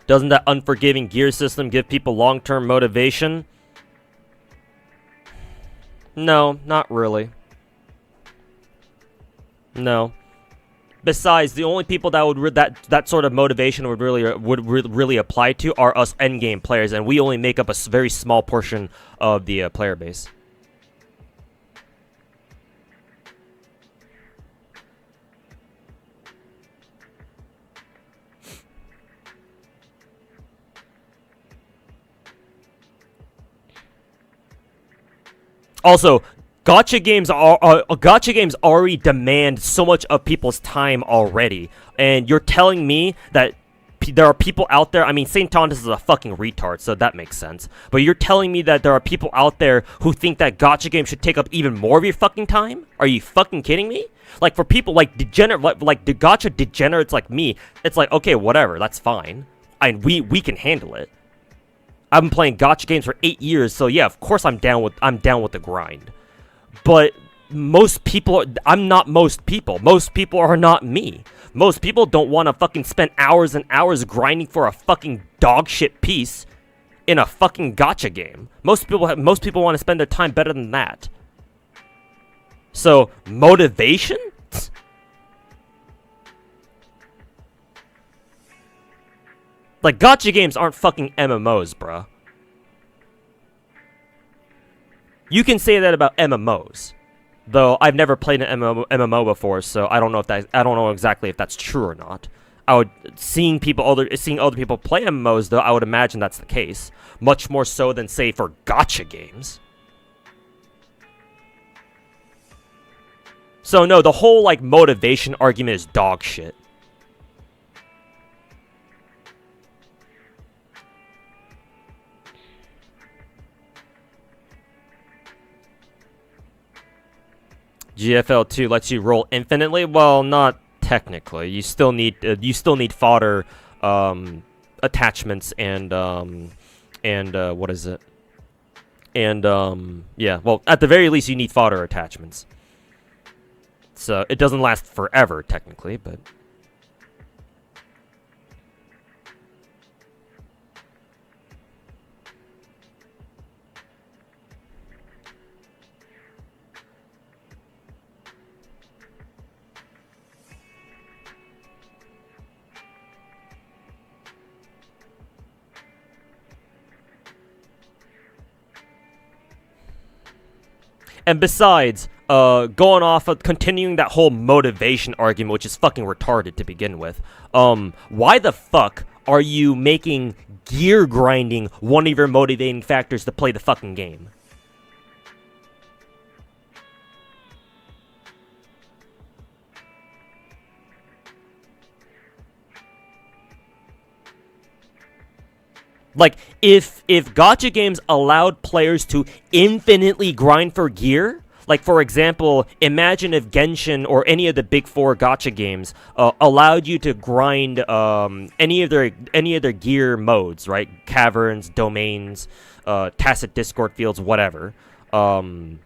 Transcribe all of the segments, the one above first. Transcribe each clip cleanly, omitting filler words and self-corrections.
Doesn't that unforgiving gear system give people long-term motivation? No, not really. No. Besides, the only people that would that sort of motivation would really apply to are us endgame players, and we only make up a very small portion of the player base. Also, Gacha games already demand so much of people's time already, and you're telling me that there are people out there. I mean, Saint Thomas is a fucking retard, so that makes sense. But you're telling me that there are people out there who think that Gacha games should take up even more of your fucking time? Are you fucking kidding me? Like, for people like like the Gacha degenerates like me, it's like, okay, whatever, that's fine. We can handle it. I've been playing Gacha games for 8 years, so yeah, of course I'm down with the grind. But most people, I'm not most people. Most people are not me. Most people don't want to fucking spend hours and hours grinding for a fucking dog shit piece in a fucking Gacha game. Most people want to spend their time better than that. So, motivation? Like, Gacha games aren't fucking MMOs, bruh. You can say that about MMOs, though I've never played an MMO before, so I don't know exactly if that's true or not. Seeing other people play MMOs, though, I would imagine that's the case, much more so than, say, for Gacha games. So no, the whole like motivation argument is dog shit. GFL 2 lets you roll infinitely. Well, not technically. You still need fodder attachments and what is it? And yeah. Well, at the very least, you need fodder attachments. So it doesn't last forever technically, but. And besides, continuing that whole motivation argument, which is fucking retarded to begin with, why the fuck are you making gear grinding one of your motivating factors to play the fucking game? Like, if Gacha games allowed players to infinitely grind for gear, like, for example, imagine if Genshin or any of the big four Gacha games allowed you to grind any of their gear modes, right? Caverns, domains, tacit discord fields, whatever. Imagine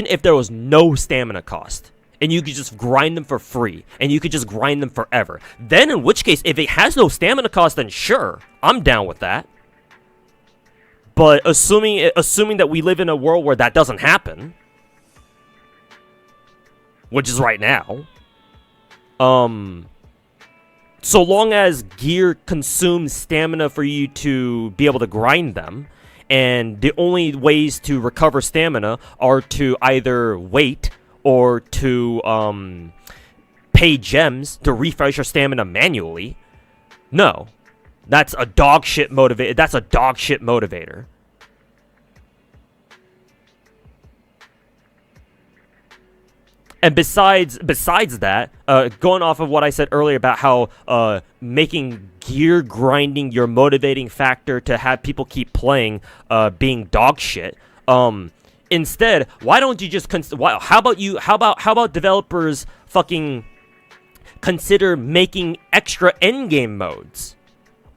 if there was no stamina cost. And you could just grind them for free. And you could just grind them forever. Then, in which case, if it has no stamina cost, then sure, I'm down with that. But assuming that we live in a world where that doesn't happen, which is right now, so long as gear consumes stamina for you to be able to grind them, and the only ways to recover stamina are to either wait or to pay gems to refresh your stamina manually. No, that's a dog shit motivator. That's a dog shit motivator. And besides that, going off of what I said earlier about how making gear grinding your motivating factor to have people keep playing being dog shit. Instead, why don't you just how about developers fucking consider making extra endgame modes?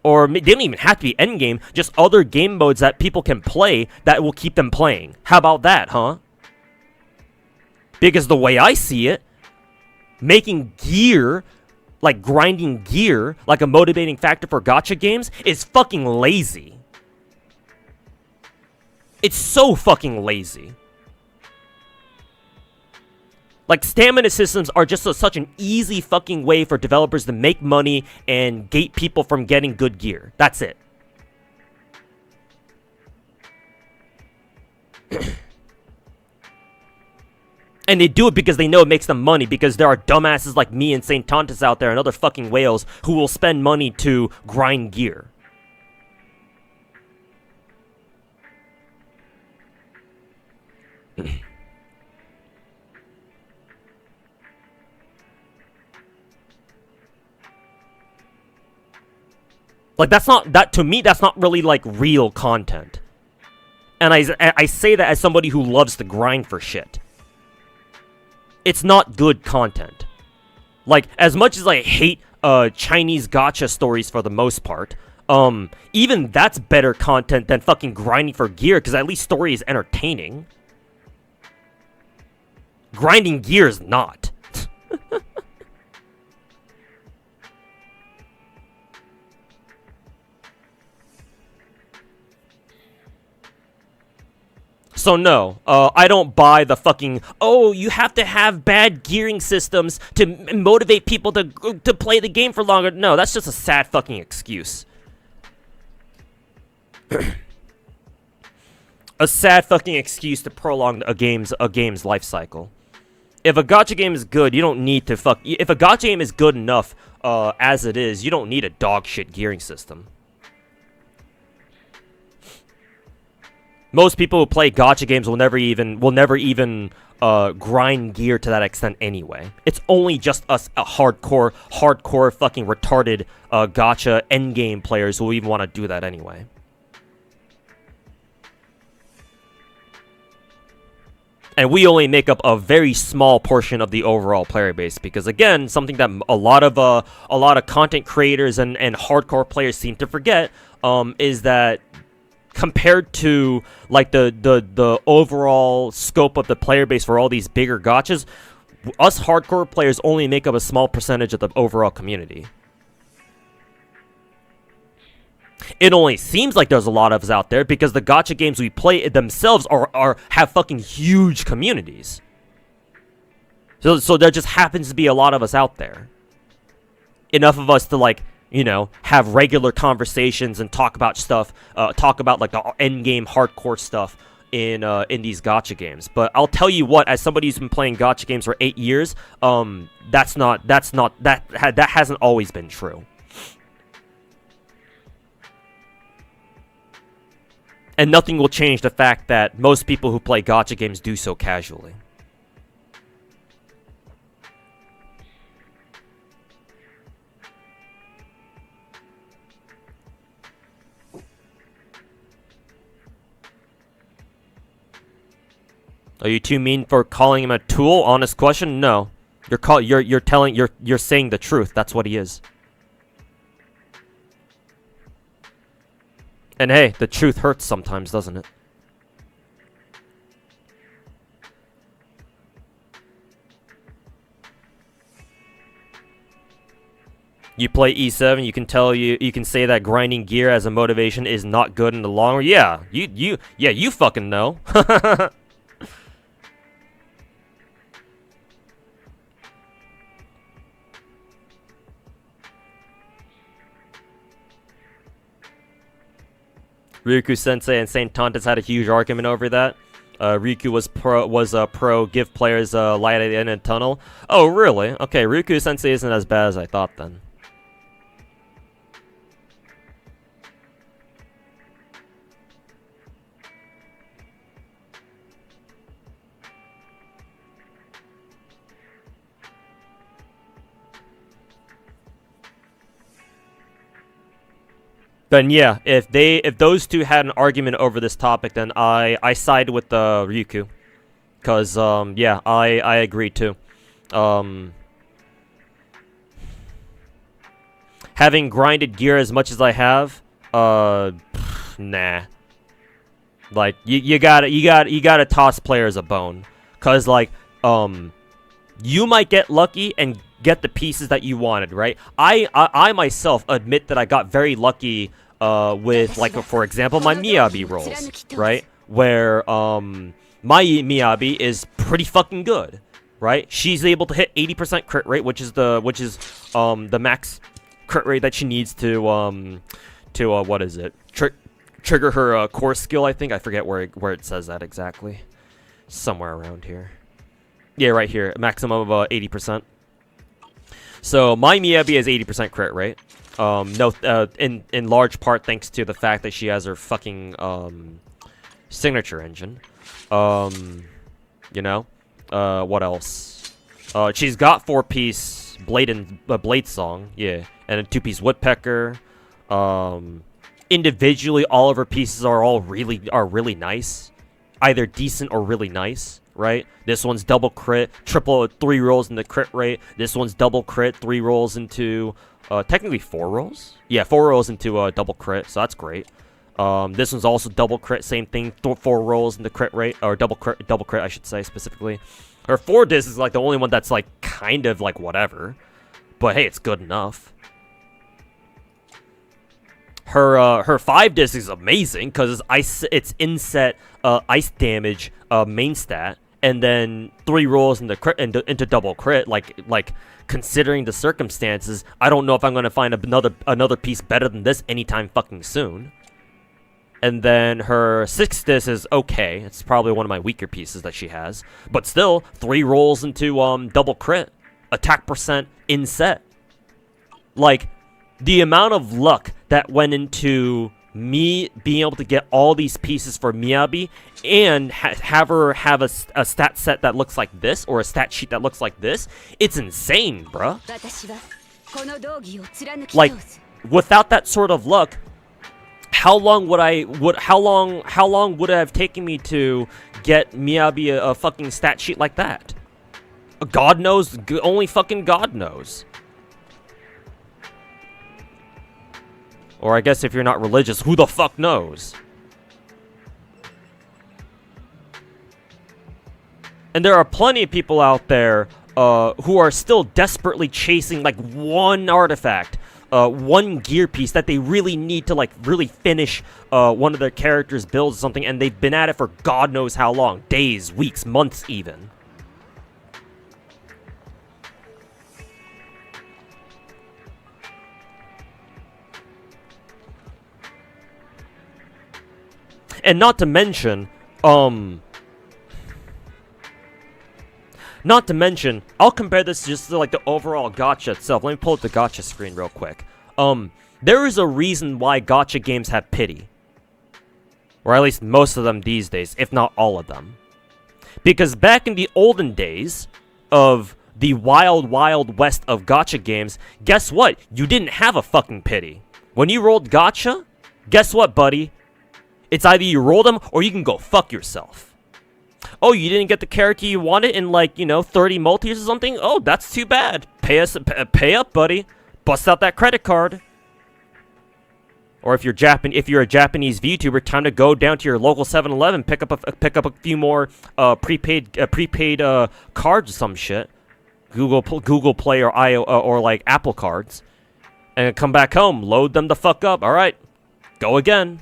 Or they don't even have to be endgame, just other game modes that people can play that will keep them playing. How about that, huh? Because the way I see it, making gear like grinding gear, like a motivating factor for gacha games, is fucking lazy. It's so fucking lazy. Like, stamina systems are just such an easy fucking way for developers to make money and gate people from getting good gear. That's it. And they do it because they know it makes them money, because there are dumbasses like me and Saint Tontus out there and other fucking whales who will spend money to grind gear. Like, to me, that's not really, like, real content. And I say that as somebody who loves to grind for shit. It's not good content. Like, as much as I hate, Chinese gacha stories for the most part, even that's better content than fucking grinding for gear, because at least story is entertaining. Grinding gear is not. So no, I don't buy the fucking, oh, you have to have bad gearing systems to motivate people to play the game for longer. No, that's just a sad fucking excuse. A sad fucking excuse to prolong a game's life cycle. If a gacha game is good, you don't need to if a gacha game is good enough as it is, you don't need a dog shit gearing system. Most people who play gacha games will never even grind gear to that extent anyway. It's only just us hardcore fucking retarded gacha endgame players who even want to do that anyway. And we only make up a very small portion of the overall player base, because again, something that a lot of content creators and hardcore players seem to forget is that compared to like the overall scope of the player base for all these bigger gachas, us hardcore players only make up a small percentage of the overall community. It only seems like there's a lot of us out there because the gacha games we play themselves have fucking huge communities. So there just happens to be a lot of us out there. Enough of us to, like, you know, have regular conversations and talk about stuff, talk about like the endgame hardcore stuff in these gacha games. But I'll tell you what, as somebody who's been playing gacha games for 8 years, that hasn't always been true. And nothing will change the fact that most people who play gacha games do so casually. Are you too mean for calling him a tool? Honest question? No. You're saying the truth. That's what he is. And hey, the truth hurts sometimes, doesn't it? You play E7, you can say that grinding gear as a motivation is not good in the long run. Yeah, you fucking know. Ryuku Sensei and Saint Tontus had a huge argument over that. Ryuku was pro give players light at the end of the tunnel. Oh, really? Okay, Ryuku Sensei isn't as bad as I thought then. Then yeah, if those two had an argument over this topic, then I side with Ryuku, cause yeah, I agree too. Having grinded gear as much as I have, nah. Like you gotta toss players a bone, cause like you might get lucky and get the pieces that you wanted, right? I myself admit that I got very lucky with, like, for example, my Miyabi rolls, right? Where my Miyabi is pretty fucking good, right? She's able to hit 80% crit rate, which is the max crit rate that she needs to what is it? Trigger her core skill, I think. I forget where it says that exactly. Somewhere around here. Yeah, right here. Maximum of 80%. So my Miyabi has 80% crit rate. No, in large part thanks to the fact that she has her fucking signature engine. You know, what else? She's got 4-piece blade song, yeah, and a 2-piece woodpecker. Individually, all of her pieces are really nice, either decent or really nice. Right? This one's double crit, triple 3 rolls in the crit rate. This one's double crit, 3 rolls into, technically 4 rolls? Yeah, 4 rolls into double crit, so that's great. This one's also double crit, same thing, 4 rolls in the crit rate, or double crit, I should say, specifically. Her 4 disc is like the only one that's like kind of like whatever, but hey, it's good enough. Her 5 disc is amazing because it's inset ice damage main stat, and then 3 rolls into crit into double crit. Like considering the circumstances, I don't know if I'm gonna find another piece better than this anytime fucking soon. And then her 6 disc is okay. It's probably one of my weaker pieces that she has, but still 3 rolls into double crit, attack percent inset. Like, the amount of luck that went into me being able to get all these pieces for Miyabi and have her have a stat set that looks like this, or a stat sheet that looks like this, it's insane, bruh. Like, without that sort of luck, how long would it have taken me to get Miyabi a fucking stat sheet like that? God knows, only fucking God knows. Or I guess if you're not religious, who the fuck knows? And there are plenty of people out there who are still desperately chasing like one artifact, one gear piece that they really need to like really finish one of their characters' builds or something, and they've been at it for God knows how long. Days, weeks, months even. And not to mention, I'll compare this just to like the overall gacha itself. Let me pull up the gacha screen real quick. There is a reason why gacha games have pity. Or at least most of them these days, if not all of them. Because back in the olden days of the wild, wild west of gacha games, guess what? You didn't have a fucking pity. When you rolled gacha, guess what, buddy? It's either you roll them or you can go fuck yourself. Oh, you didn't get the character you wanted in like, 30 multis or something? Oh, that's too bad. Pay up, buddy. Bust out that credit card. Or if you're a Japanese VTuber, time to go down to your local 7-Eleven, pick up a few more prepaid cards or some shit. Google Play or or like Apple cards. And come back home, load them the fuck up. All right. Go again.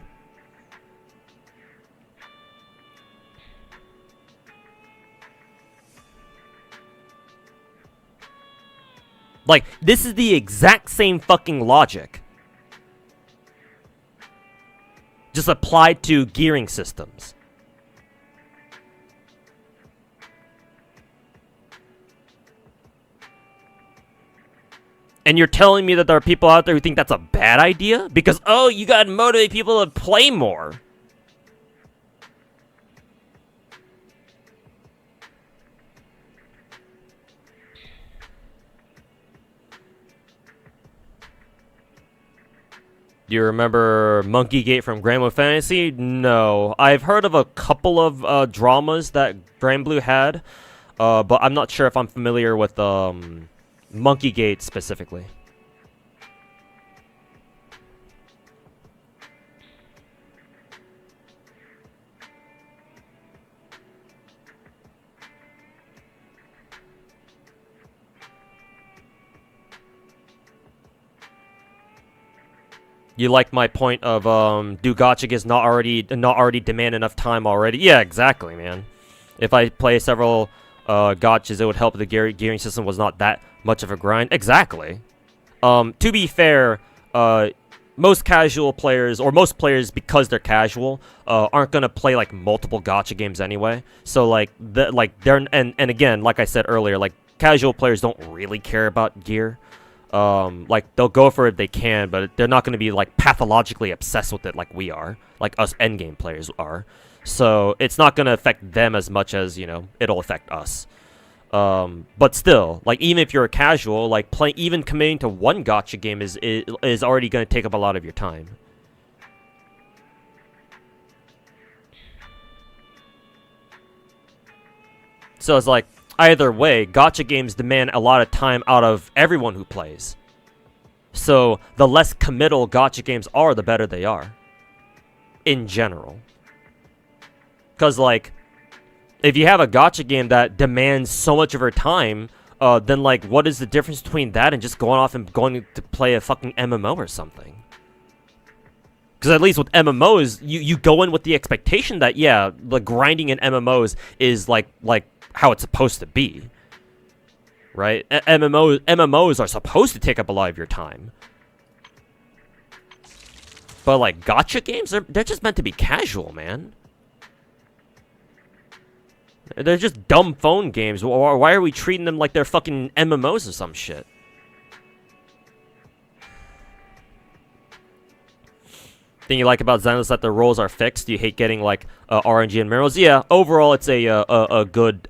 Like, this is the exact same fucking logic. Just applied to gearing systems. And you're telling me that there are people out there who think that's a bad idea? Because, oh, you gotta motivate people to play more. Do you remember Monkey Gate from Granblue Fantasy? No. I've heard of a couple of dramas that Granblue had, but I'm not sure if I'm familiar with Monkey Gate specifically. You like my point of do gacha games not already demand enough time already? Yeah, exactly, man. If I play several gachas, it would help if the gearing system was not that much of a grind. Exactly. To be fair, most casual players, or most players because they're casual, aren't gonna play like multiple gacha games anyway. So like they're and again, like I said earlier, like casual players don't really care about gear. Like they'll go for it if they can, but they're not gonna be like pathologically obsessed with it like we are, like us endgame players are. So it's not gonna affect them as much as it'll affect us. But still, like even if you're a casual, like even committing to one gacha game is already going to take up a lot of your time. So it's like either way, gacha games demand a lot of time out of everyone who plays. So the less committal gacha games are, the better they are. In general. Because like, if you have a gacha game that demands so much of her time, then like, what is the difference between that and just going off and going to play a fucking MMO or something? Because at least with MMOs, you go in with the expectation that yeah, the grinding in MMOs is like how it's supposed to be, right? MMOs are supposed to take up a lot of your time, but like gacha games, they're just meant to be casual, man. They're just dumb phone games. Why are we treating them like they're fucking MMOs or some shit? Thing you like about Zen is that the roles are fixed. You hate getting like RNG and minerals. Yeah, overall it's a good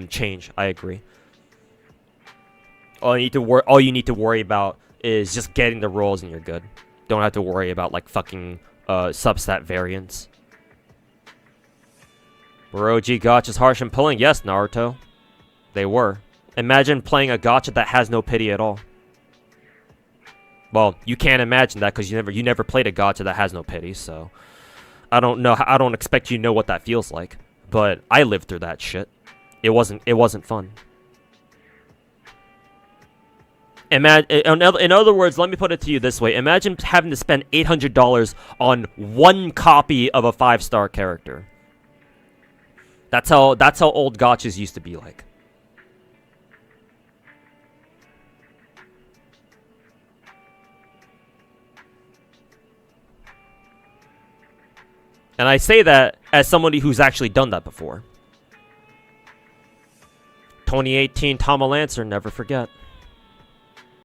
change. I agree. All you need to worry about is just getting the roles and you're good. Don't have to worry about like fucking substat variants. Were OG gachas harsh and pulling? Yes, Naruto. They were. Imagine playing a gacha that has no pity at all. Well, you can't imagine that because you never played a gacha that has no pity, so I don't know. I don't expect you to know what that feels like. But I lived through that shit. It wasn't fun. In other words, let me put it to you this way. Imagine having to spend $800 on one copy of a 5-star character. That's how old gachas used to be like. And I say that as somebody who's actually done that before. 2018 Tom Lancer, never forget.